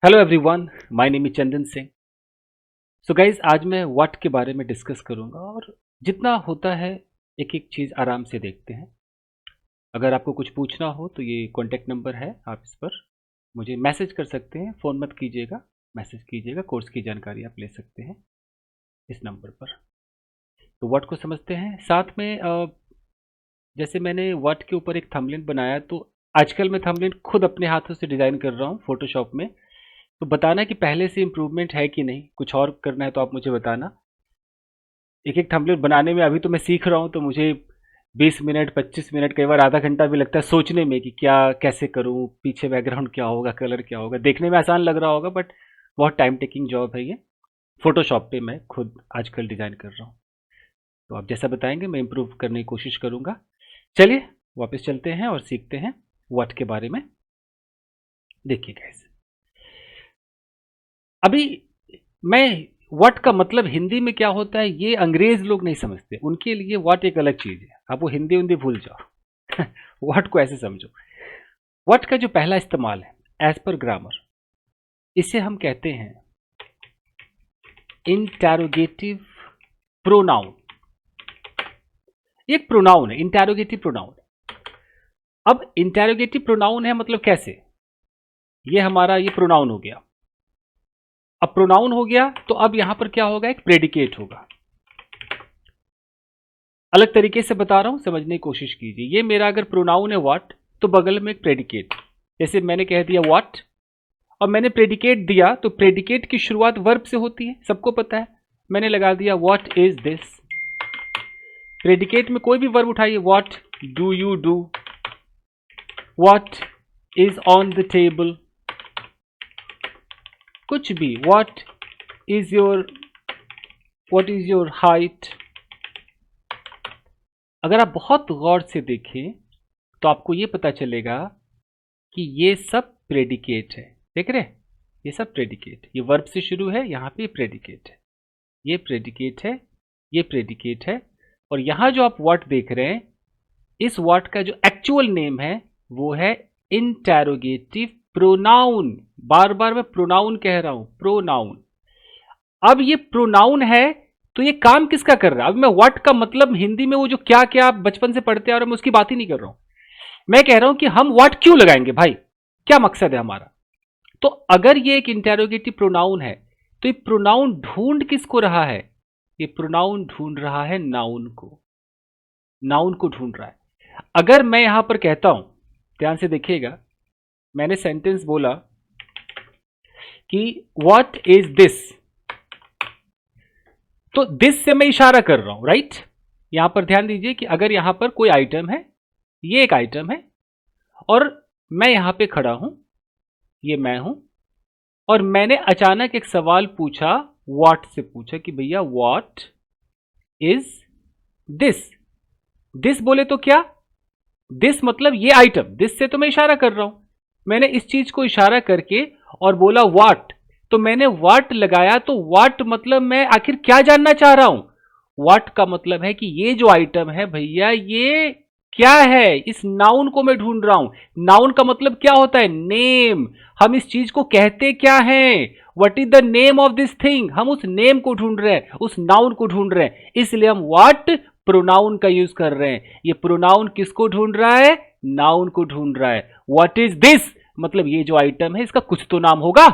Hello everyone, my name is Chandan Singh. So guys, आज मैं what के बारे में डिस्कस करूंगा और जितना होता है एक एक चीज़ आराम से देखते हैं। अगर आपको कुछ पूछना हो तो ये कॉन्टैक्ट नंबर है, आप इस पर मुझे मैसेज कर सकते हैं। फ़ोन मत कीजिएगा, मैसेज कीजिएगा। कोर्स की जानकारी आप ले सकते हैं इस नंबर पर। तो व्हाट को समझते हैं साथ में। जैसे मैंने व्हाट के ऊपर एक थंबनेल बनाया, तो आजकल मैं थंबनेल खुद अपने हाथों से डिज़ाइन कर रहा हूँ फोटोशॉप में। तो बताना कि पहले से इम्प्रूवमेंट है कि नहीं, कुछ और करना है तो आप मुझे बताना। एक एक थंबनेल बनाने में अभी तो मैं सीख रहा हूँ, तो मुझे 20 मिनट 25 मिनट कई बार आधा घंटा भी लगता है सोचने में कि क्या कैसे करूँ, पीछे बैकग्राउंड क्या होगा, कलर क्या होगा। देखने में आसान लग रहा होगा बट बहुत टाइम टेकिंग जॉब है ये। फोटोशॉप पे मैं खुद आजकल डिज़ाइन कर रहा हूँ। तो आप जैसा बताएंगे मैं इम्प्रूव करने की कोशिश करूँगा। चलिए वापस चलते हैं और सीखते हैं व्हाट के बारे में। देखिए गाइस, अभी मैं व्हाट का मतलब हिंदी में क्या होता है ये अंग्रेज लोग नहीं समझते। उनके लिए व्हाट एक अलग चीज है। आप वो हिंदी हिंदी भूल जाओ। व्हाट को ऐसे समझो। व्हाट का जो पहला इस्तेमाल है एज पर ग्रामर, इसे हम कहते हैं इंटैरोगेटिव प्रोनाउन। एक प्रोनाउन है, इंटैरोगेटिव प्रोनाउन। अब इंटैरोगेटिव प्रोनाउन है मतलब कैसे, ये हमारा ये प्रोनाउन हो गया। अब प्रोनाउन हो गया तो अब यहां पर क्या होगा, एक प्रेडिकेट होगा। अलग तरीके से बता रहा हूं, समझने की कोशिश कीजिए। ये मेरा अगर प्रोनाउन है व्हाट, तो बगल में एक प्रेडिकेट। जैसे मैंने कह दिया व्हाट और मैंने प्रेडिकेट दिया, तो प्रेडिकेट की शुरुआत वर्ब से होती है, सबको पता है। मैंने लगा दिया व्हाट इज दिस। प्रेडिकेट में कोई भी वर्ब उठाइए, what do you do, what is on the table, कुछ भी, व्हाट इज योर हाइट। अगर आप बहुत गौर से देखें तो आपको ये पता चलेगा कि ये सब प्रेडिकेट है। देख रहे हैं, ये सब प्रेडिकेट, ये वर्ब से शुरू है, यहाँ पे प्रेडिकेट है, ये प्रेडिकेट है, ये प्रेडिकेट है। और यहाँ जो आप व्हाट देख रहे हैं, इस व्हाट का जो एक्चुअल नेम है वो है इंटैरोगेटिव प्रोनाउन। बार बार मैं प्रोनाउन कह रहा हूं, प्रोनाउन। अब ये प्रोनाउन है तो ये काम किसका कर रहा है। अब मैं व्हाट का मतलब हिंदी में वो जो क्या क्या आप बचपन से पढ़ते आ रहे हैं, मैं उसकी बात ही नहीं कर रहा हूं। मैं कह रहा हूं कि हम व्हाट क्यों लगाएंगे भाई, क्या मकसद है हमारा। तो अगर ये एक इंटैरोगेटिव प्रोनाउन है तो ये प्रोनाउन ढूंढ किसको रहा है, ये प्रोनाउन ढूंढ रहा है नाउन को। नाउन को ढूंढ रहा है। अगर मैं यहां पर कहता हूं, ध्यान से देखिएगा, मैंने सेंटेंस बोला कि व्हाट इज दिस, तो दिस से मैं इशारा कर रहा हूं, राइट। यहां पर ध्यान दीजिए कि अगर यहां पर कोई आइटम है, ये एक आइटम है और मैं यहां पे खड़ा हूं, ये मैं हूं, और मैंने अचानक एक सवाल पूछा, व्हाट से पूछा कि भैया व्हाट इज दिस। दिस बोले तो क्या, दिस मतलब ये आइटम, दिस से तो मैं इशारा कर रहा हूं। मैंने इस चीज को इशारा करके और बोला व्हाट, तो मैंने व्हाट लगाया। तो व्हाट मतलब मैं आखिर क्या जानना चाह रहा हूं। व्हाट का मतलब है कि ये जो आइटम है भैया ये क्या है, इस नाउन को मैं ढूंढ रहा हूं। नाउन का मतलब क्या होता है, नेम। हम इस चीज को कहते क्या हैं, what is the name of this thing. हम उस नेम को ढूंढ रहे हैं, उस नाउन को ढूंढ रहे हैं, इसलिए हम व्हाट प्रोनाउन का यूज कर रहे हैं। ये प्रोनाउन किसको ढूंढ रहा है, नाउन को ढूंढ रहा है। व्हाट इज दिस मतलब ये जो आइटम है इसका कुछ तो नाम होगा।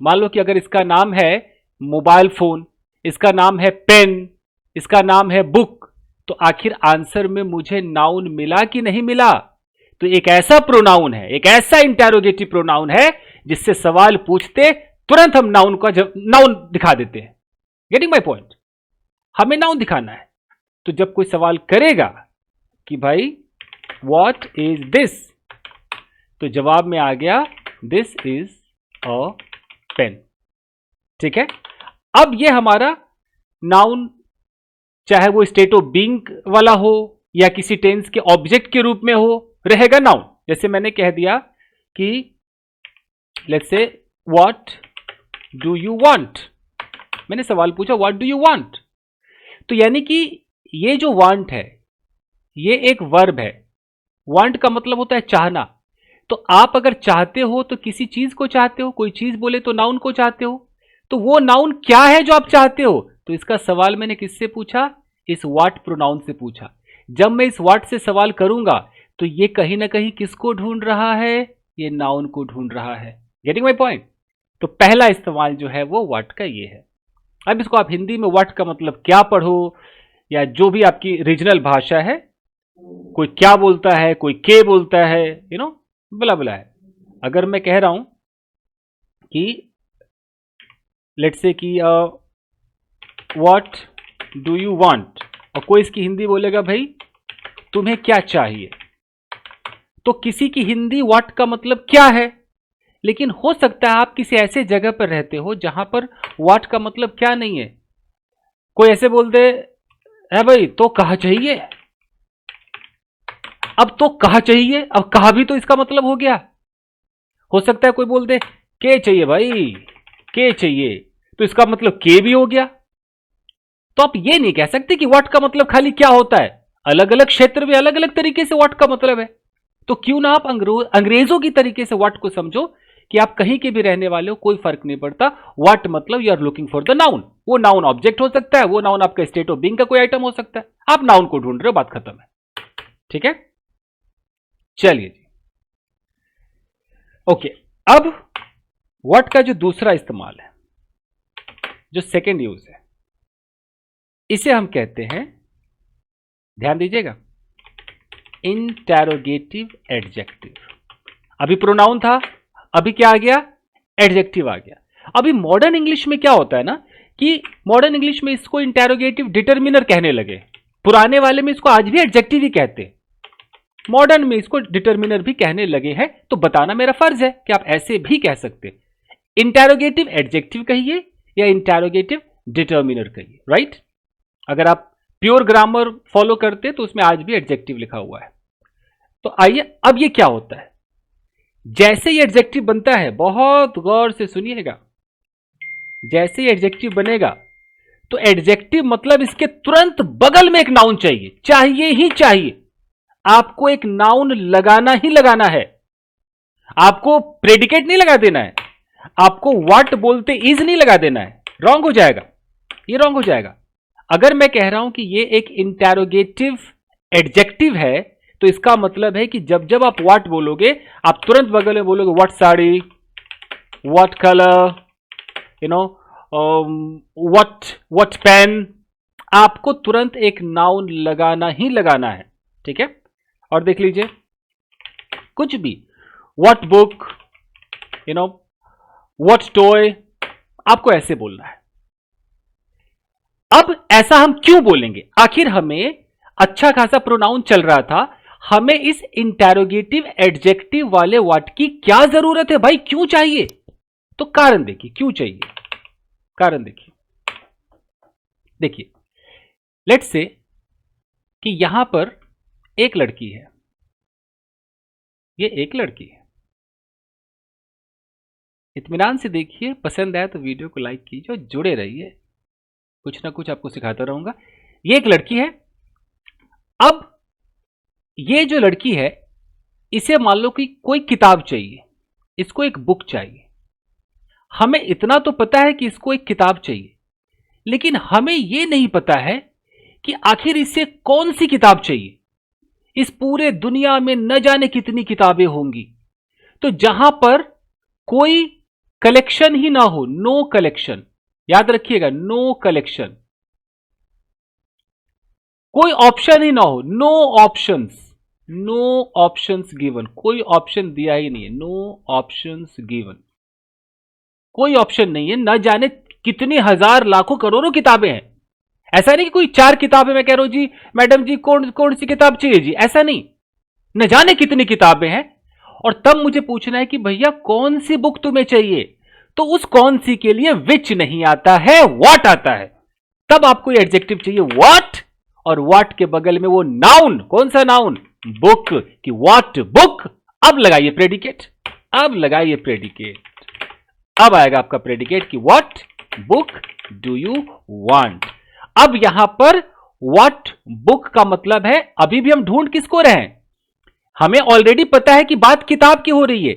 मान लो कि अगर इसका नाम है मोबाइल फोन, इसका नाम है पेन, इसका नाम है बुक, तो आखिर आंसर में मुझे नाउन मिला कि नहीं मिला। तो एक ऐसा प्रोनाउन है, एक ऐसा इंटैरोगेटिव प्रोनाउन है जिससे सवाल पूछते तुरंत हम नाउन का नाउन दिखा देते हैं। गेटिंग माय पॉइंट, हमें नाउन दिखाना है। तो जब कोई सवाल करेगा कि भाई व्हाट इज दिस, तो जवाब में आ गया दिस इज अ पेन। ठीक है। अब ये हमारा नाउन, चाहे वो स्टेट ऑफ बीइंग वाला हो या किसी टेंस के ऑब्जेक्ट के रूप में हो, रहेगा नाउन। जैसे मैंने कह दिया कि let's say what do you want, मैंने सवाल पूछा व्हाट डू यू वांट, तो यानी कि ये जो वांट है ये एक वर्ब है। वांट का मतलब होता है चाहना। तो आप अगर चाहते हो तो किसी चीज को चाहते हो, कोई चीज बोले तो नाउन को चाहते हो, तो वो नाउन क्या है जो आप चाहते हो? तो इसका सवाल मैंने किससे पूछा? इस व्हाट प्रोनाउन से पूछा। जब मैं इस व्हाट से सवाल करूंगा तो ये कहीं ना कहीं किसको ढूंढ रहा है? ये नाउन को ढूंढ रहा है। Getting my point? तो पहला इस्तेमाल जो है वो व्हाट का ये है। अब इसको आप हिंदी में व्हाट का मतलब क्या पढ़ो, या जो भी आपकी रीजनल भाषा है, कोई क्या बोलता है, कोई के बोलता है, बला बला है। अगर मैं कह रहा हूं कि लेट्स से कि व्हाट डू यू वांट, और कोई इसकी हिंदी बोलेगा भाई तुम्हें क्या चाहिए, तो किसी की हिंदी व्हाट का मतलब क्या है। लेकिन हो सकता है आप किसी ऐसे जगह पर रहते हो जहां पर व्हाट का मतलब क्या नहीं है। कोई ऐसे बोल दे, है भाई तो कहा चाहिए। अब तो कहा चाहिए, अब कहा भी तो इसका मतलब हो गया। हो सकता है कोई बोल दे के चाहिए भाई, के चाहिए, तो इसका मतलब के भी हो गया। तो आप ये नहीं कह सकते कि व्हाट का मतलब खाली क्या होता है। अलग अलग क्षेत्र में अलग अलग तरीके से व्हाट का मतलब है। तो क्यों ना आप अंग्रेजों की तरीके से व्हाट को समझो कि आप कहीं के भी रहने वाले हो, कोई फर्क नहीं पड़ता। व्हाट मतलब you are looking for the noun. वो नाउन ऑब्जेक्ट हो सकता है, वो नाउन आपका स्टेट ऑफ बीइंग का कोई आइटम हो सकता है। आप नाउन को ढूंढ रहे हो, बात खत्म है। ठीक है, चलिए जी। ओके, अब व्हाट का जो दूसरा इस्तेमाल है, जो सेकेंड यूज है, इसे हम कहते हैं, ध्यान दीजिएगा, इंटेरोगेटिव एडजेक्टिव। अभी प्रोनाउन था, अभी क्या आ गया? एडजेक्टिव आ गया। अभी मॉडर्न इंग्लिश में क्या होता है ना, कि मॉडर्न इंग्लिश में इसको इंटेरोगेटिव डिटरमिनर कहने लगे। पुराने वाले में इसको आज भी एडजेक्टिव ही कहते, मॉडर्न में इसको डिटरमिनर भी कहने लगे हैं। तो बताना मेरा फर्ज है कि आप ऐसे भी कह सकते, इंटेरोगेटिव एडजेक्टिव कहिए या इंटेरोगेटिव डिटरमिनर कहिए, राइट। अगर आप प्योर ग्रामर फॉलो करते तो उसमें आज भी एडजेक्टिव लिखा हुआ है। तो आइए, अब ये क्या होता है, जैसे ही एडजेक्टिव बनता है, बहुत गौर से सुनिएगा, जैसे ही एडजेक्टिव बनेगा तो एडजेक्टिव मतलब इसके तुरंत बगल में एक नाउन चाहिए, चाहिए ही चाहिए। आपको एक नाउन लगाना ही लगाना है, आपको प्रेडिकेट नहीं लगा देना है, आपको व्हाट बोलते इज नहीं लगा देना है। रॉन्ग हो जाएगा, ये रॉन्ग हो जाएगा। अगर मैं कह रहा हूं कि ये एक इंटेरोगेटिव एडजेक्टिव है, तो इसका मतलब है कि जब जब आप व्हाट बोलोगे, आप तुरंत बगल में बोलोगे what sari, what colour, what pen. आपको तुरंत एक नाउन लगाना ही लगाना है, ठीक है। और देख लीजिए, कुछ भी, व्हाट बुक, व्हाट टॉय, आपको ऐसे बोलना है। अब ऐसा हम क्यों बोलेंगे? आखिर हमें अच्छा खासा प्रोनाउन चल रहा था, हमें इस इंटेरोगेटिव एडजेक्टिव वाले व्हाट की क्या जरूरत है भाई, क्यों चाहिए? तो कारण देखिए, क्यों चाहिए, कारण देखिए, लेट्स से कि यहां पर एक लड़की है, ये एक लड़की है। इत्मीनान से देखिए, पसंद आए तो वीडियो को लाइक कीजिए और जुड़े रहिए, कुछ ना कुछ आपको सिखाता रहूंगा। ये एक लड़की है। अब ये जो लड़की है, इसे मान लो कि कोई किताब चाहिए, इसको एक बुक चाहिए। हमें इतना तो पता है कि इसको एक किताब चाहिए, लेकिन हमें यह नहीं पता है कि आखिर इसे कौन सी किताब चाहिए। इस पूरे दुनिया में न जाने कितनी किताबें होंगी, तो जहां पर कोई कलेक्शन ही ना हो, नो कलेक्शन, याद रखिएगा, नो कलेक्शन, कोई ऑप्शन ही ना हो, no options, no options given, कोई ऑप्शन दिया ही नहीं है, नो ऑप्शंस गिवन, कोई ऑप्शन नहीं है। न जाने कितनी हजार लाखों करोड़ों किताबें हैं। ऐसा नहीं कि कोई 4 किताबें मैं कह रहा हूं जी मैडम जी कौन कौन सी किताब चाहिए जी, ऐसा नहीं, न जाने कितनी किताबें हैं। और तब मुझे पूछना है कि भैया कौन सी बुक तुम्हें चाहिए, तो उस कौन सी के लिए विच नहीं आता है, व्हाट आता है। तब आपको एडजेक्टिव चाहिए व्हाट, और व्हाट के बगल में वो नाउन, कौन सा नाउन, बुक, कि व्हाट बुक। अब लगाइए प्रेडिकेट, अब लगाइए प्रेडिकेट, अब आएगा आपका प्रेडिकेट कि what book do you want. अब यहां पर व्हाट बुक का मतलब है, अभी भी हम ढूंढ किसको रहे हैं, हमें ऑलरेडी पता है कि बात किताब की हो रही है,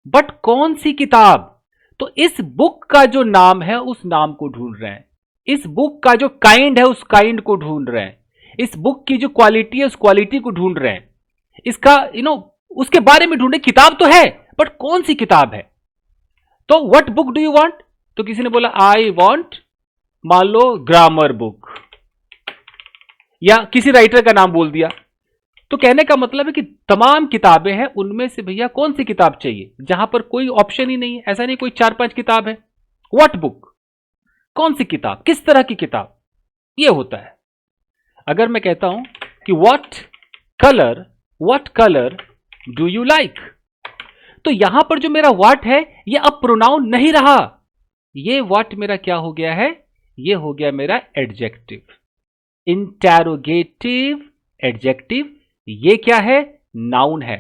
बट कौन सी किताब? तो इस बुक का जो नाम है उस नाम को ढूंढ रहे हैं, इस बुक का जो काइंड है उस काइंड को ढूंढ रहे हैं, इस बुक की जो क्वालिटी है उस क्वालिटी को ढूंढ रहे हैं, इसका उसके बारे में ढूंढे। किताब तो है बट कौन सी किताब है? तो what book do you want? तो किसी ने बोला आई वांट, मान लो ग्रामर बुक, या किसी राइटर का नाम बोल दिया। तो कहने का मतलब है कि तमाम किताबें हैं, उनमें से भैया कौन सी किताब चाहिए, जहां पर कोई ऑप्शन ही नहीं है। ऐसा नहीं कोई 4-5 किताब है, व्हाट बुक, कौन सी किताब, किस तरह की किताब, यह होता है। अगर मैं कहता हूं कि what colour do you like, तो यहां पर जो मेरा व्हाट है यह अब प्रोनाउन नहीं रहा, यह व्हाट मेरा क्या हो गया है, यह हो गया मेरा एडजेक्टिव, इंटेरोगेटिव एडजेक्टिव। ये क्या है? नाउन है।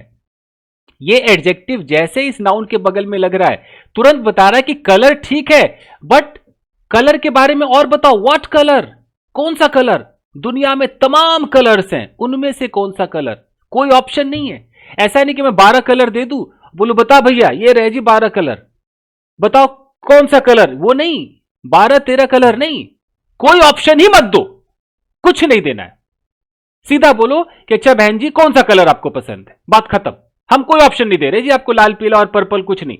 ये एडजेक्टिव जैसे इस नाउन के बगल में लग रहा है तुरंत बता रहा है कि कलर ठीक है, बट कलर के बारे में और बताओ, व्हाट कलर, कौन सा कलर? दुनिया में तमाम कलर्स हैं, उनमें से कौन सा कलर? कोई ऑप्शन नहीं है। ऐसा नहीं कि मैं 12 कलर दे दूं, बोलो बता भैया ये रहे जी 12 कलर, बताओ कौन सा कलर, वो नहीं, 12-13 कलर नहीं, कोई ऑप्शन ही मत दो, कुछ नहीं देना है, सीधा बोलो कि अच्छा बहन जी कौन सा कलर आपको पसंद है, बात खत्म। हम कोई ऑप्शन नहीं दे रहे जी आपको, लाल पीला और पर्पल कुछ नहीं।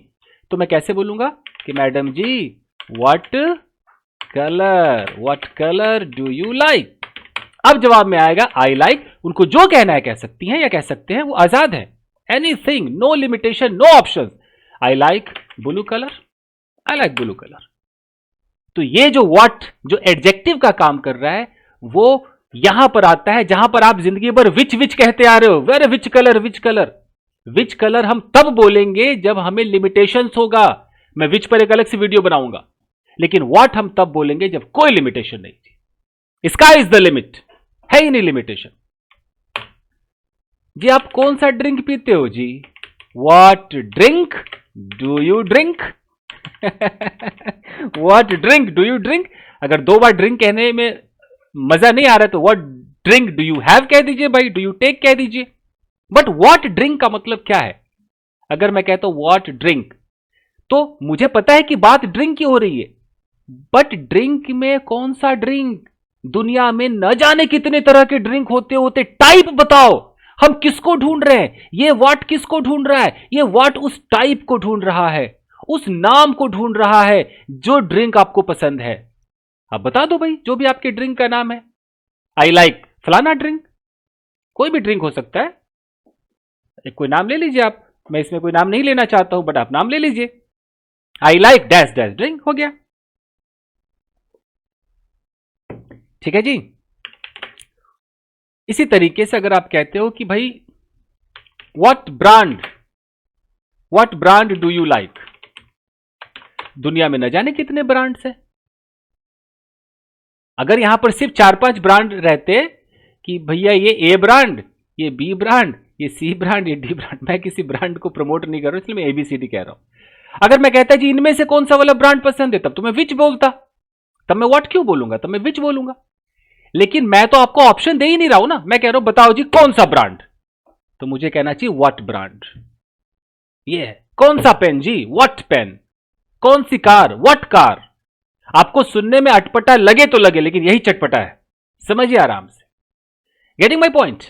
तो मैं कैसे बोलूंगा कि madam ji what colour do you like? अब जवाब में आएगा आई लाइक। उनको जो कहना है कह सकती हैं या कह सकते हैं, वो आजाद है, anything, no limitation, no option. I like blue colour, I like blue colour. तो ये जो व्हाट, जो एडजेक्टिव का काम कर रहा है, वो यहां पर आता है जहां पर आप जिंदगी भर विच कहते आ रहे हो, where which colour, which colour हम तब बोलेंगे जब हमें लिमिटेशंस होगा। मैं विच पर एक अलग से वीडियो बनाऊंगा, लेकिन व्हाट हम तब बोलेंगे जब कोई लिमिटेशन नहीं थी। स्काई इज द लिमिट, है ही नहीं लिमिटेशन। जी आप कौन सा ड्रिंक पीते हो जी? What drink do you drink? What drink do you drink? अगर 2 बार ड्रिंक कहने में मजा नहीं आ रहा है तो what drink do you have कह दीजिए भाई, डू यू टेक कह दीजिए। बट व्हाट ड्रिंक का मतलब क्या है? अगर मैं कहता हूं व्हाट ड्रिंक, तो मुझे पता है कि बात ड्रिंक की हो रही है, बट ड्रिंक में कौन सा ड्रिंक? दुनिया में न जाने कितने तरह के ड्रिंक होते, टाइप बताओ, हम किसको ढूंढ रहे हैं? ये व्हाट किसको ढूंढ रहा है? ये व्हाट उस टाइप को ढूंढ रहा है, उस नाम को ढूंढ रहा है जो ड्रिंक आपको पसंद है। अब बता दो भाई जो भी आपके ड्रिंक का नाम है। आई लाइक फलाना ड्रिंक, कोई भी ड्रिंक हो सकता है, एक कोई नाम ले लीजिए आप, मैं इसमें कोई नाम नहीं लेना चाहता हूं, बट आप नाम ले लीजिए। I like dash dash drink, हो गया। ठीक है जी। इसी तरीके से अगर आप कहते हो कि भाई what brand do you like, दुनिया में न जाने कितने ब्रांड्स हैं। अगर यहां पर सिर्फ 4-5 ब्रांड रहते कि भैया ये ए ब्रांड, ये बी ब्रांड, ये सी ब्रांड, ये डी ब्रांड, मैं किसी ब्रांड को प्रमोट नहीं कर रहा हूं, इसलिए मैं एबीसीडी कह रहा हूं। अगर मैं कहता जी इनमें से कौन सा वाला ब्रांड पसंद है, तब तो मैं विच बोलता, तब मैं व्हाट क्यों बोलूंगा, तब मैं विच बोलूंगा। लेकिन मैं तो आपको ऑप्शन दे ही नहीं रहा हूं ना, मैं कह रहा हूं बताओ जी कौन सा ब्रांड, तो मुझे कहना चाहिए व्हाट ब्रांड। ये है कौन सा पेन जी, व्हाट पेन, कौन सी कार, व्हाट कार। आपको सुनने में अटपटा लगे तो लगे, लेकिन यही चटपटा है, समझिए आराम से। Getting my point?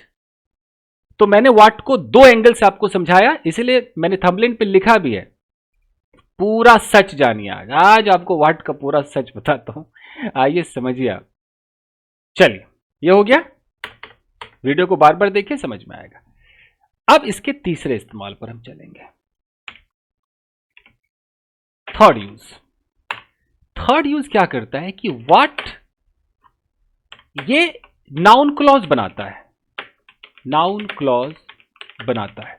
तो मैंने व्हाट को 2 एंगल से आपको समझाया, इसलिए मैंने थंबनेल पे लिखा भी है पूरा सच जानिए। आज आपको व्हाट का पूरा सच बताता हूं, आइए समझिए आप। चलिए ये हो गया, वीडियो को बार बार देखिए, समझ में आएगा। अब इसके तीसरे इस्तेमाल पर हम चलेंगे, थर्ड यूज क्या करता है कि व्हाट ये नाउन क्लॉज बनाता है, नाउन क्लॉज बनाता है।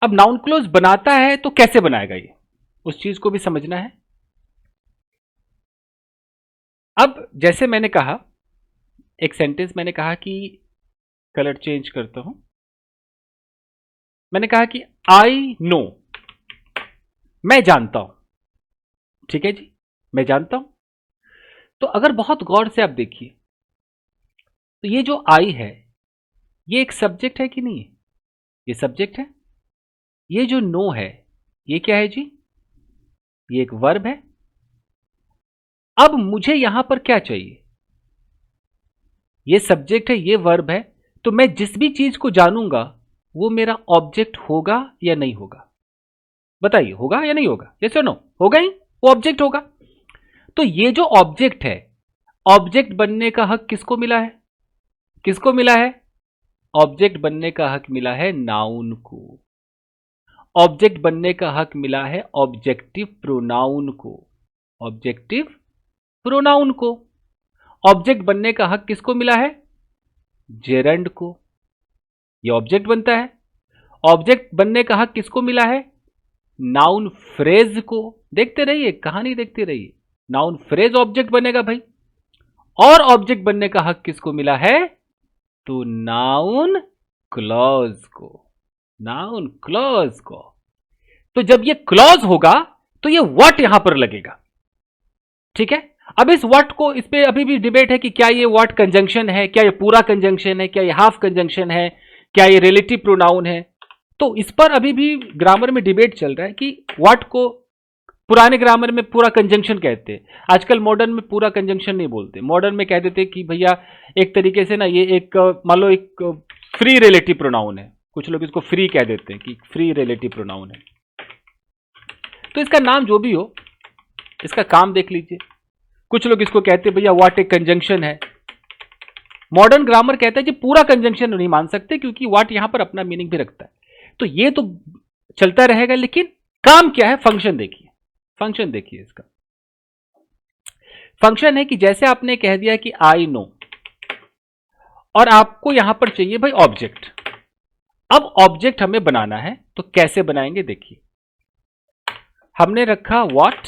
अब नाउन क्लॉज बनाता है तो कैसे बनाएगा ये, उस चीज को भी समझना है। अब जैसे मैंने कहा, एक सेंटेंस मैंने कहा कि कलर चेंज करता हूं, मैंने कहा कि आई नो, मैं जानता हूं, ठीक है जी, मैं जानता हूं। तो अगर बहुत गौर से आप देखिए तो ये जो आई है ये एक सब्जेक्ट है कि नहीं है? ये सब्जेक्ट है। ये जो नो है ये क्या है जी? ये एक वर्ब है। अब मुझे यहां पर क्या चाहिए? ये सब्जेक्ट है, ये वर्ब है, तो मैं जिस भी चीज को जानूंगा वो मेरा ऑब्जेक्ट होगा या नहीं होगा? बताइए, होगा या नहीं होगा? यस और नो? होगा ही, वो ऑब्जेक्ट होगा। तो ये जो ऑब्जेक्ट है, ऑब्जेक्ट बनने का हक किसको मिला है? किसको मिला है? ऑब्जेक्ट बनने का हक मिला है नाउन को। ऑब्जेक्ट बनने का हक मिला है ऑब्जेक्टिव प्रोनाउन को। ऑब्जेक्टिव प्रोनाउन को। ऑब्जेक्ट बनने का हक किसको मिला है? जेरंड को। ये ऑब्जेक्ट बनता है। ऑब्जेक्ट बनने का हक किसको मिला है? नाउन फ्रेज को। देखते रहिए, कहानी देखते रहिए। नाउन फ्रेज ऑब्जेक्ट बनेगा भाई। और ऑब्जेक्ट बनने का हक किसको मिला है? तो नाउन क्लॉज को। नाउन क्लॉज को। तो जब ये क्लॉज होगा तो ये व्हाट यहां पर लगेगा। ठीक है। अब इस व्हाट को, इस पे अभी भी डिबेट है कि क्या ये व्हाट कंजंक्शन है, क्या ये पूरा कंजंक्शन है, क्या ये हाफ कंजंक्शन है, क्या ये रिलेटिव प्रोनाउन है। तो इस पर अभी भी ग्रामर में डिबेट चल रहा है कि व्हाट को पुराने ग्रामर में पूरा कंजंक्शन कहते हैं, आजकल मॉडर्न में पूरा कंजंक्शन नहीं बोलते। मॉडर्न में कह देते कि भैया एक तरीके से ना ये एक मान लो एक फ्री रिलेटिव प्रोनाउन है। कुछ लोग इसको फ्री कह देते हैं कि फ्री रिलेटिव प्रोनाउन है। तो इसका नाम जो भी हो, इसका काम देख लीजिए। कुछ लोग इसको कहते हैं भैया व्हाट एक कंजंक्शन है। मॉडर्न ग्रामर कहता है कि पूरा कंजंक्शन नहीं मान सकते क्योंकि व्हाट यहां पर अपना मीनिंग भी रखता है। तो ये तो चलता रहेगा, लेकिन काम क्या है? फंक्शन देखिए। फंक्शन देखिए इसका। फंक्शन है कि जैसे आपने कह दिया कि आई नो, और आपको यहां पर चाहिए भाई ऑब्जेक्ट। अब ऑब्जेक्ट हमें बनाना है, तो कैसे बनाएंगे देखिए। हमने रखा व्हाट,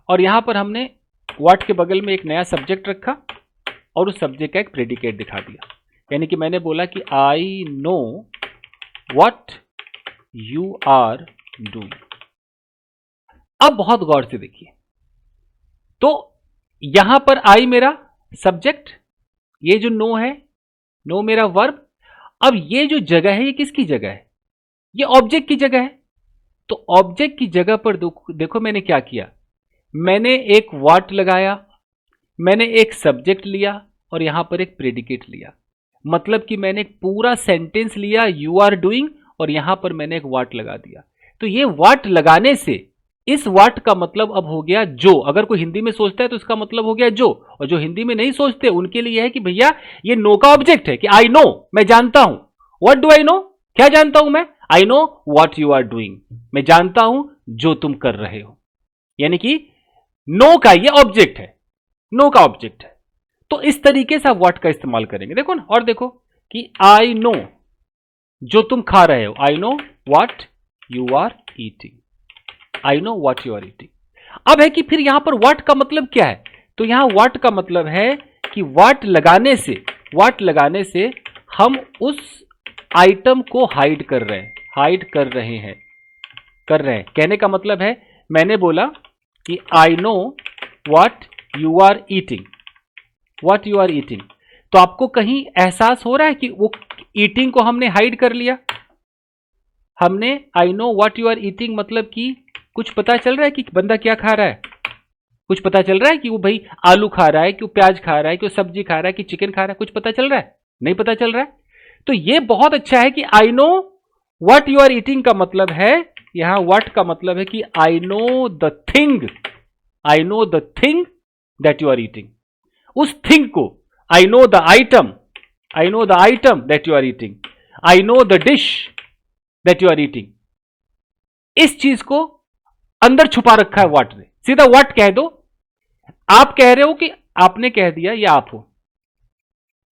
और यहां पर हमने व्हाट के बगल में एक नया सब्जेक्ट रखा और उस सब्जेक्ट का एक प्रेडिकेट दिखा दिया। यानी कि मैंने बोला कि I know what you are doing. अब बहुत गौर से देखिए, तो यहां पर आई मेरा सब्जेक्ट, ये जो नो है, नो मेरा वर्ब। अब ये जो जगह है ये किसकी जगह है? ये ऑब्जेक्ट की जगह है। तो ऑब्जेक्ट की जगह पर देखो मैंने क्या किया। मैंने एक व्हाट लगाया, मैंने एक सब्जेक्ट लिया और यहां पर एक प्रेडिकेट लिया। मतलब कि मैंने एक पूरा सेंटेंस लिया यू आर डूइंग, और यहां पर मैंने एक व्हाट लगा दिया। तो ये व्हाट लगाने से इस व्हाट का मतलब अब हो गया जो। अगर कोई हिंदी में सोचता है तो इसका मतलब हो गया जो, और जो हिंदी में नहीं सोचते उनके लिए है कि भैया ये नो का ऑब्जेक्ट है कि आई नो, मैं जानता हूं। What do I know? क्या जानता हूं मैं? I know what you are doing. मैं जानता हूं जो तुम कर रहे हो। यानी कि नो का ये ऑब्जेक्ट है, नो का ऑब्जेक्ट है। तो इस तरीके से आप व्हाट का इस्तेमाल करेंगे। देखो ना, और देखो कि आई नो जो तुम खा रहे हो। I know what you are eating. I know what you are eating. अब है कि फिर यहां पर व्हाट का मतलब क्या है? तो यहां व्हाट का मतलब है कि व्हाट लगाने से हम उस आइटम को हाइड कर रहे हैं। कहने का मतलब है, मैंने बोला कि I know what you are eating, तो आपको कहीं एहसास हो रहा है कि वो ईटिंग को हमने हाइड कर लिया। हमने I know what you are eating मतलब कि कुछ पता चल रहा है कि बंदा क्या खा रहा है? कुछ पता चल रहा है कि वो भाई आलू खा रहा है, कि वो प्याज खा रहा है, कि वो सब्जी खा रहा है, कि चिकन खा रहा है? कुछ पता चल रहा है? नहीं पता चल रहा है। तो ये बहुत अच्छा है कि I know what you are eating का मतलब है, यहां व्हाट का मतलब है कि I know the thing that you are eating. उस थिंग को, I know the item that you are eating, I know the dish that you are eating. इस चीज को अंदर छुपा रखा है व्हाट ने। सीधा व्हाट कह दो। आप कह रहे हो कि आपने कह दिया, ये आप हो,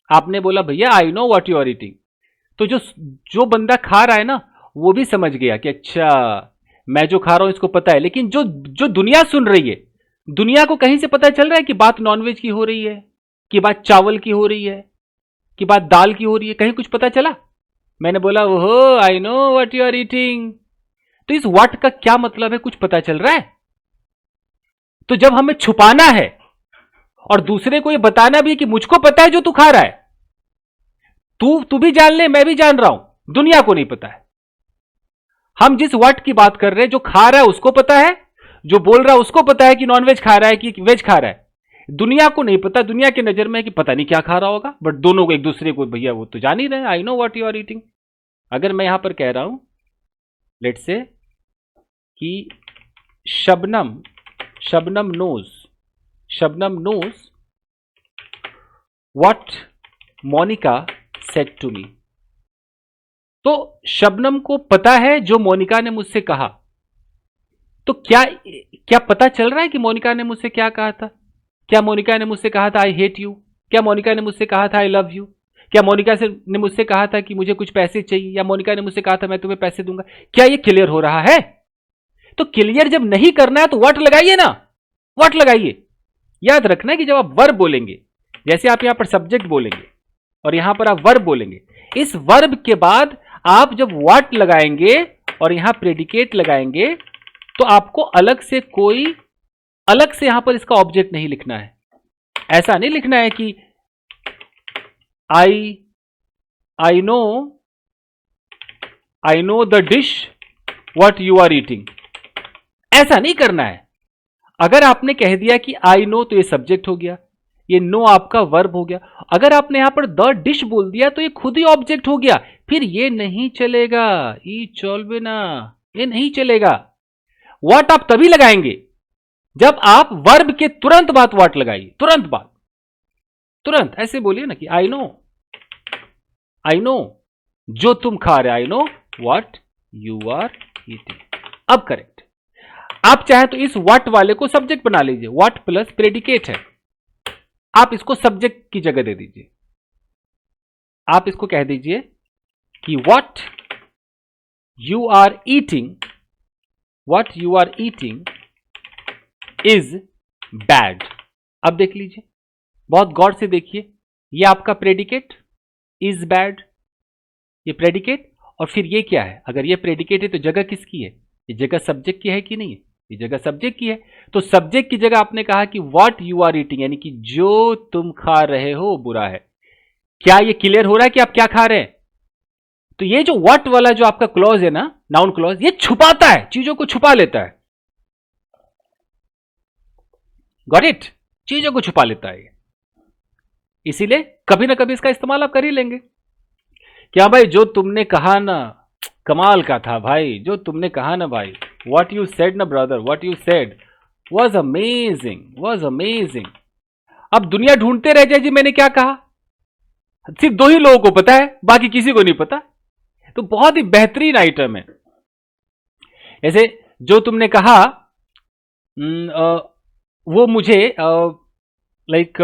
आपने बोला भैया I know what you are eating. तो जो बंदा खा रहा है ना, वो भी समझ गया कि अच्छा मैं जो खा रहा हूं इसको पता है। लेकिन जो दुनिया सुन रही है, दुनिया को कहीं से पता चल रहा है कि बात नॉनवेज की हो रही है, कि बात चावल की हो रही है, कि बात दाल की हो रही है? कहीं कुछ पता चला? मैंने बोला ओहो I know what you are eating. तो इस व्हाट का क्या मतलब है? कुछ पता चल रहा है? तो जब हमें छुपाना है और दूसरे को ये बताना भी कि मुझको पता है जो तू खा रहा है, तू भी जान ले, मैं भी जान रहा हूं, दुनिया को नहीं पता है। हम जिस व्हाट की बात कर रहे हैं, जो खा रहा है उसको पता है, जो बोल रहा है उसको पता है कि नॉनवेज खा रहा है कि वेज खा रहा है। दुनिया को नहीं पता, दुनिया की नजर में है कि पता नहीं क्या खा रहा होगा, बट दोनों को एक दूसरे को भैया वो तो जान ही रहे हैं, I know what you are eating. अगर मैं यहां पर कह रहा हूं लेट्स से कि Shabnam Shabnam knows what Monica said to me, तो शबनम को पता है जो मोनिका ने मुझसे कहा। तो क्या पता चल रहा है कि मोनिका ने मुझसे क्या कहा था? क्या मोनिका ने मुझसे कहा था आई हेट यू? क्या मोनिका ने मुझसे कहा था आई लव यू? क्या मोनिका ने मुझसे कहा था कि मुझे कुछ पैसे चाहिए, या मोनिका ने मुझसे कहा था मैं तुम्हें पैसे दूंगा? क्या ये क्लियर हो रहा है? तो क्लियर जब नहीं करना है तो व्हाट लगाइए ना, व्हाट लगाइए। याद रखना कि जब आप वर्ब बोलेंगे, जैसे आप यहां पर सब्जेक्ट बोलेंगे और यहां पर आप वर्ब बोलेंगे, इस वर्ब के बाद आप जब व्हाट लगाएंगे और यहां प्रेडिकेट लगाएंगे तो आपको अलग से यहां पर इसका ऑब्जेक्ट नहीं लिखना है। ऐसा नहीं लिखना है कि I know the dish what you are eating, ऐसा नहीं करना है। अगर आपने कह दिया कि आई नो तो ये सब्जेक्ट हो गया, ये नो आपका वर्ब हो गया। अगर आपने यहां पर द डिश बोल दिया तो ये खुद ही ऑब्जेक्ट हो गया, फिर ये नहीं चलेगा, ई चलबे ना, ये नहीं चलेगा। व्हाट आप तभी लगाएंगे जब आप वर्ब के तुरंत बाद व्हाट लगाइए, तुरंत ऐसे बोलिए ना कि आई नो जो तुम खा रहे, I know what you are eating. अब करेक्ट। आप चाहे तो इस व्हाट वाले को सब्जेक्ट बना लीजिए, व्हाट प्लस प्रेडिकेट है, आप इसको सब्जेक्ट की जगह दे दीजिए। आप इसको कह दीजिए कि what you are eating is bad. अब देख लीजिए, बहुत गौर से देखिए, ये आपका प्रेडिकेट इज बैड, ये प्रेडिकेट, और फिर ये क्या है? अगर ये प्रेडिकेट है तो जगह किसकी है? ये जगह सब्जेक्ट की है कि नहीं है? ये जगह सब्जेक्ट की है। तो सब्जेक्ट की जगह आपने कहा कि व्हाट यू आर ईटिंग, यानी कि जो तुम खा रहे हो बुरा है। क्या ये क्लियर हो रहा है कि आप क्या खा रहे हैं? तो ये जो व्हाट वाला जो आपका क्लॉज है ना, नाउन क्लॉज, ये छुपाता है, चीजों को छुपा लेता है। Got it? चीजों को छुपा लेता है, इसीलिए कभी ना कभी इसका इस्तेमाल आप कर ही लेंगे। क्या भाई जो तुमने कहा ना कमाल का था भाई, जो तुमने कहा ना भाई, व्हाट यू सेड ना brother, what you said was amazing. अब दुनिया ढूंढते रह जाए जी मैंने क्या कहा, सिर्फ 2 ही लोगों को पता है, बाकी किसी को नहीं पता। तो बहुत ही बेहतरीन आइटम है। ऐसे जो तुमने कहा वो मुझे लाइक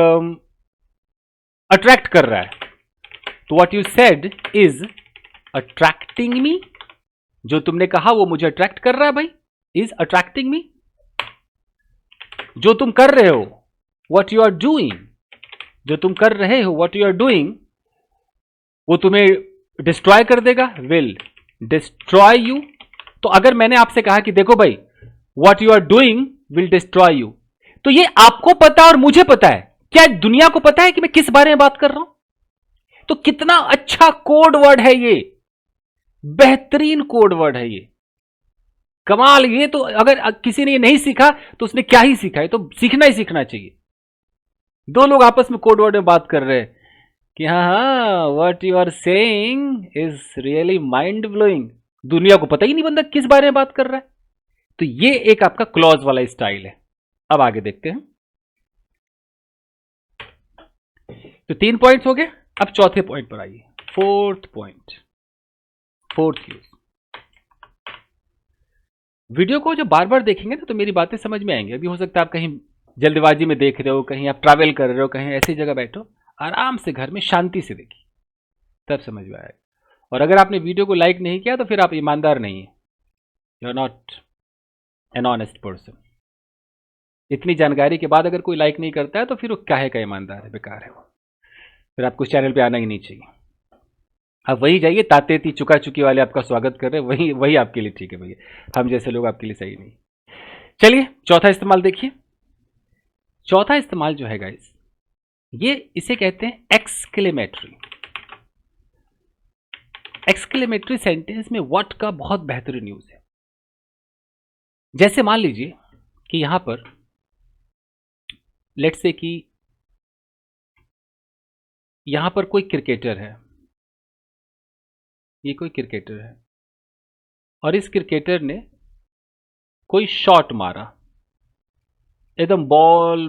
अट्रैक्ट कर रहा है, तो what you said is attracting me. जो तुमने कहा वो मुझे अट्रैक्ट कर रहा है भाई, इज अट्रैक्टिंग मी। जो तुम कर रहे हो, व्हाट यू आर डूइंग, जो तुम कर रहे हो, व्हाट यू आर डूइंग, वो तुम्हें डिस्ट्रॉय कर देगा, विल डिस्ट्रॉय यू। तो अगर मैंने आपसे कहा कि देखो भाई what you are doing will destroy you, तो ये आपको पता और मुझे पता है, क्या दुनिया को पता है कि मैं किस बारे में बात कर रहा हूं? तो कितना अच्छा कोड वर्ड है ये, बेहतरीन कोड वर्ड है ये, कमाल। ये तो अगर किसी ने ये नहीं सीखा तो उसने क्या ही सीखा है, तो सीखना ही सीखना चाहिए। 2 लोग आपस में कोड वर्ड में बात कर रहे हैं कि हाँ what you are saying is really mind blowing. दुनिया को पता ही नहीं बंदा किस बारे में बात कर रहा है। तो ये एक आपका क्लॉज वाला स्टाइल है। अब आगे देखते हैं। तो 3 पॉइंट्स हो गए, अब चौथे पॉइंट पर आइए, फोर्थ यूज। वीडियो को जो बार बार देखेंगे ना तो मेरी बातें समझ में आएंगी। अभी हो सकता है आप कहीं जल्दबाजी में देख रहे हो, कहीं आप ट्रैवल कर रहे हो, कहीं ऐसी जगह बैठो, आराम से घर में शांति से देखिए, तब समझ में आएगा। और अगर आपने वीडियो को लाइक नहीं किया तो फिर आप ईमानदार नहीं है, you are not an honest person. इतनी जानकारी के बाद अगर कोई लाइक नहीं करता है तो फिर वो काहे का ईमानदार है, बेकार है वो, फिर आपको इस चैनल पे आना ही नहीं चाहिए। आप वही जाइए, ताते चुका चुकी वाले आपका स्वागत कर रहे हैं, वही आपके लिए ठीक है भैया, हम जैसे लोग आपके लिए सही नहीं। चलिए चौथा इस्तेमाल देखिए। चौथा इस्तेमाल जो है गाइस, ये इसे कहते हैं एक्सक्लेमेटरी। एक्सक्लेमेटरी सेंटेंस में व्हाट का बहुत बेहतरीन यूज है। जैसे मान लीजिए कि यहां पर लेट्स से कि यहां पर कोई क्रिकेटर है, ये कोई क्रिकेटर है और इस क्रिकेटर ने कोई शॉट मारा, एकदम बॉल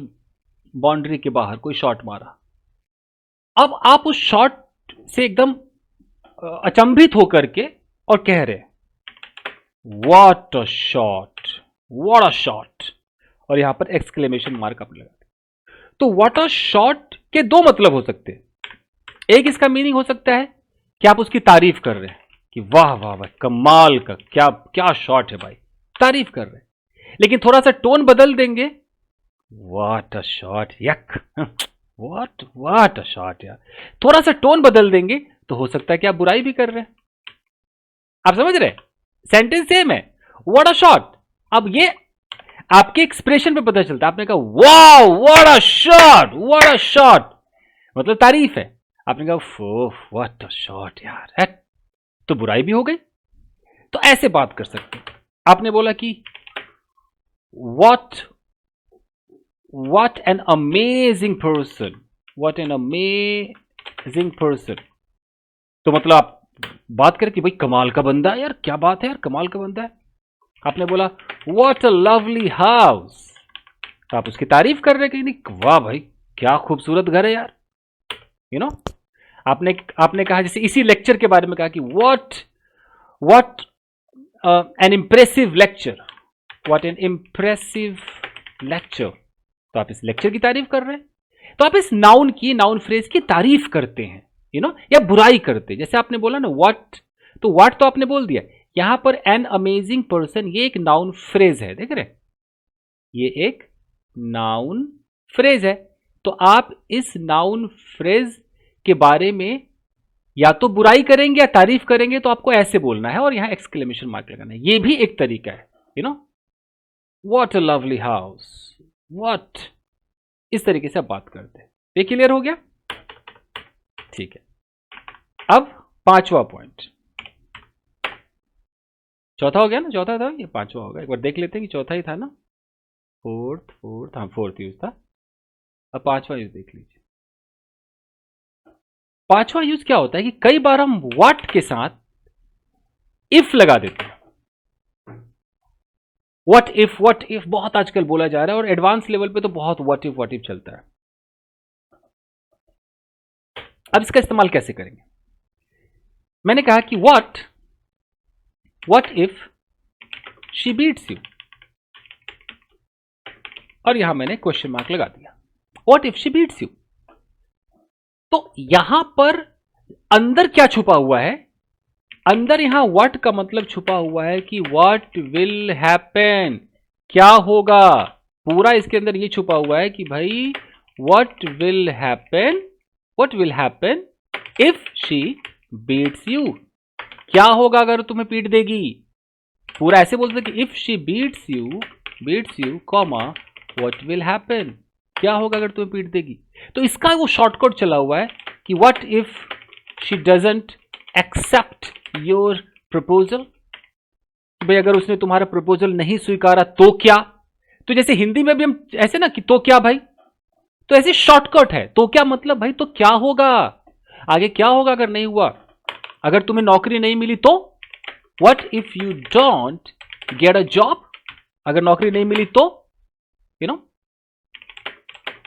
बाउंड्री के बाहर कोई शॉट मारा। अब आप उस शॉट से एकदम अचंभित होकर के और कह रहे what a shot, what a shot, और यहां पर एक्सक्लेमेशन मार्क आप लगा। तो व्हाट अ शॉट के दो मतलब हो सकते हैं। एक इसका मीनिंग हो सकता है कि आप उसकी तारीफ कर रहे हैं कि वाह वाह वाह कमाल का, क्या क्या शॉट है भाई, तारीफ कर रहे हैं। लेकिन थोड़ा सा टोन बदल देंगे, व्हाट अ शॉट, यक, व्हाट अ शॉट यार, थोड़ा सा टोन बदल देंगे तो हो सकता है कि आप बुराई भी कर रहे हैं। आप समझ रहे हैं? सेंटेंस सेम है, व्हाट अ शॉट। अब ये आपके एक्सप्रेशन पे पता चलता है। आपने कहा wow what a shot, what a shot, मतलब तारीफ है। आपने कहा व्हाट अ शॉट यार है, तो बुराई भी हो गई। तो ऐसे बात कर सकते हैं। आपने बोला कि what an amazing person, what an amazing person, तो मतलब आप बात करें कि भाई कमाल का बंदा है यार, क्या बात है यार, कमाल का बंदा है। आपने बोला व्हाट अ लवली हाउस, तो आप उसकी तारीफ कर रहे हैं कि नहीं, वाह भाई क्या खूबसूरत घर है यार, यू नो। आपने कहा जैसे इसी लेक्चर के बारे में कहा कि what an impressive lecture, what an impressive lecture, तो आप इस लेक्चर की तारीफ कर रहे हैं। तो आप इस नाउन फ्रेज की तारीफ करते हैं, यू नो, या बुराई करते हैं। जैसे आपने बोला ना व्हाट, तो व्हाट तो आपने बोल दिया। यहां पर एन अमेजिंग पर्सन, ये एक नाउन फ्रेज है, देख रहे, ये एक नाउन फ्रेज है। तो आप इस नाउन फ्रेज के बारे में या तो बुराई करेंगे या तारीफ करेंगे, तो आपको ऐसे बोलना है और यहां एक्सक्लेमेशन मार्क लगाना है। ये भी एक तरीका है, you know, what a lovely house, what, इस तरीके से आप बात करते हैं। ये क्लियर हो गया? ठीक है। अब पांचवा पॉइंट, चौथा हो गया ना, चौथा था, ये पांचवा होगा। एक बार देख लेते हैं कि चौथा ही था ना, फोर्थ यूज था। अब पांचवा यूज देख लीजिए। पांचवा यूज क्या होता है कि कई बार हम व्हाट के साथ इफ लगा देते हैं। व्हाट इफ बहुत आजकल बोला जा रहा है और एडवांस लेवल पे तो बहुत व्हाट इफ चलता है। अब इसका इस्तेमाल कैसे करेंगे? मैंने कहा कि what if she beats you, और यहां मैंने क्वेश्चन मार्क लगा दिया। What if she beats you, तो यहां पर अंदर क्या छुपा हुआ है? अंदर यहां व्हाट का मतलब छुपा हुआ है कि व्हाट विल हैपन, क्या होगा। पूरा इसके अंदर ये छुपा हुआ है कि भाई what will happen if she beats you, क्या होगा अगर तुम्हें पीट देगी। पूरा ऐसे बोलते कि if she beats you comma what will happen, क्या होगा अगर तुम्हें पीट देगी। तो इसका वो शॉर्टकट चला हुआ है कि what if she doesn't accept your proposal, भाई अगर उसने तुम्हारा प्रपोजल नहीं स्वीकारा तो क्या। तो जैसे हिंदी में भी हम ऐसे ना कि तो क्या भाई, तो ऐसे शॉर्टकट है। तो क्या मतलब भाई, तो क्या होगा, आगे क्या होगा अगर नहीं हुआ, अगर तुम्हें नौकरी नहीं मिली तो। What if you don't get a job, अगर नौकरी नहीं मिली तो, you know.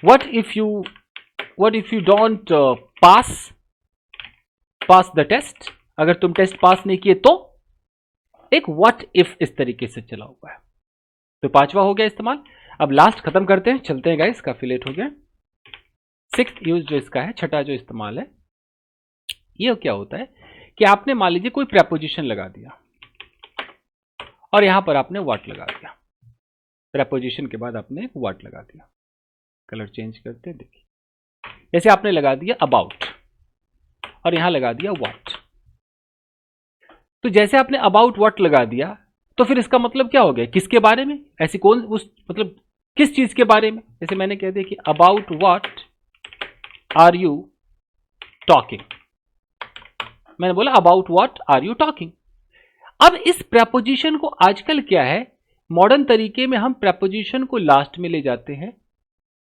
What if you don't pass the test, अगर तुम टेस्ट पास नहीं किए तो। एक व्हाट इफ इस तरीके से चला हुआ है। तो पांचवा हो गया इस्तेमाल। अब लास्ट खत्म करते हैं, चलते हैं गाइस, काफी लेट हो गया। सिक्स्थ यूज जो इसका है, छठा जो इस्तेमाल है, ये क्या होता है कि आपने मान लीजिए कोई प्रेपोजिशन लगा दिया और यहां पर आपने व्हाट लगा दिया। प्रेपोजिशन के बाद आपने व्हाट लगा दिया। कलर चेंज करते हैं, देखिए जैसे आपने लगा दिया अबाउट और यहां लगा दिया व्हाट। तो जैसे आपने अबाउट व्हाट लगा दिया तो फिर इसका मतलब क्या हो गया, किसके बारे में, ऐसी कौन उस मतलब किस चीज के बारे में। जैसे मैंने कह दिया कि about what are you talking, मैंने बोला about what are you talking. अब इस प्रपोजिशन को आजकल क्या है, मॉडर्न तरीके में हम प्रपोजिशन को लास्ट में ले जाते हैं,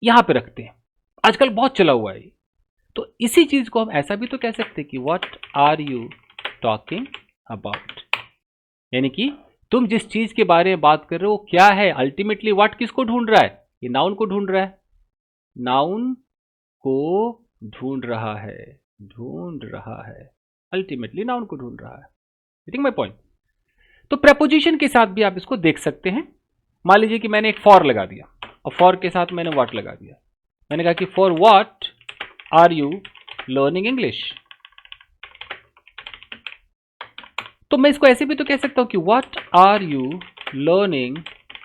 यहां पे रखते हैं, आजकल बहुत चला हुआ है। तो इसी चीज को हम ऐसा भी तो कह सकते हैं कि what are you talking about, यानी कि तुम जिस चीज के बारे में बात कर रहे हो क्या है। अल्टीमेटली व्हाट किसको ढूंढ रहा है, ये नाउन को ढूंढ रहा है, नाउन को ढूंढ रहा है, ढूंढ रहा है, अल्टीमेटली नाउन को ढूंढ रहा है। Getting my point. तो प्रपोजिशन के साथ भी आप इसको देख सकते हैं। मान लीजिए कि मैंने एक फॉर लगा दिया और फॉर के साथ मैंने व्हाट लगा दिया। मैंने कहा कि for what are you learning English. तो मैं इसको ऐसे भी तो कह सकता हूं कि what are you learning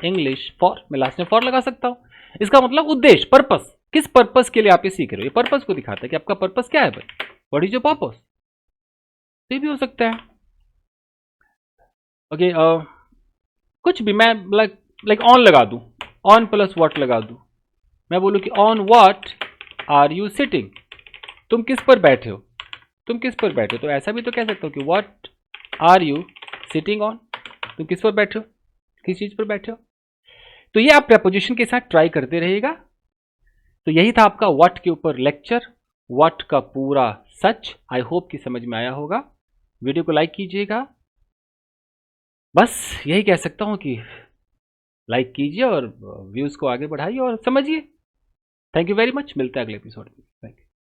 English for, मैं लास्ट में फॉर लगा सकता हूं। इसका मतलब उद्देश्य, पर्पस, किस पर्पस के लिए आप ये सीख रहे हो, ये पर्पस को दिखाता है कि आपका पर्पस क्या है भाई, व्हाट इज योर पर्पस। ये भी हो सकता है। ओके, कुछ भी मैं लाइक ऑन लगा दूं, ऑन प्लस व्हाट लगा दूं, मैं बोलूं कि on what are you sitting, तुम किस पर बैठे हो, तुम किस पर बैठे हो। तो ऐसा भी तो कह सकता हूं कि what are you sitting on, तुम किस पर बैठे हो, किस चीज पर बैठे हो। तो ये आप प्रपोजिशन के साथ ट्राई करते रहिएगा। तो यही था आपका व्हाट के ऊपर लेक्चर, व्हाट का पूरा सच। आई होप कि समझ में आया होगा। वीडियो को लाइक कीजिएगा, बस यही कह सकता हूं कि लाइक कीजिए और व्यूज को आगे बढ़ाइए और समझिए। थैंक यू वेरी मच, मिलते हैं अगले एपिसोड में। Thank you.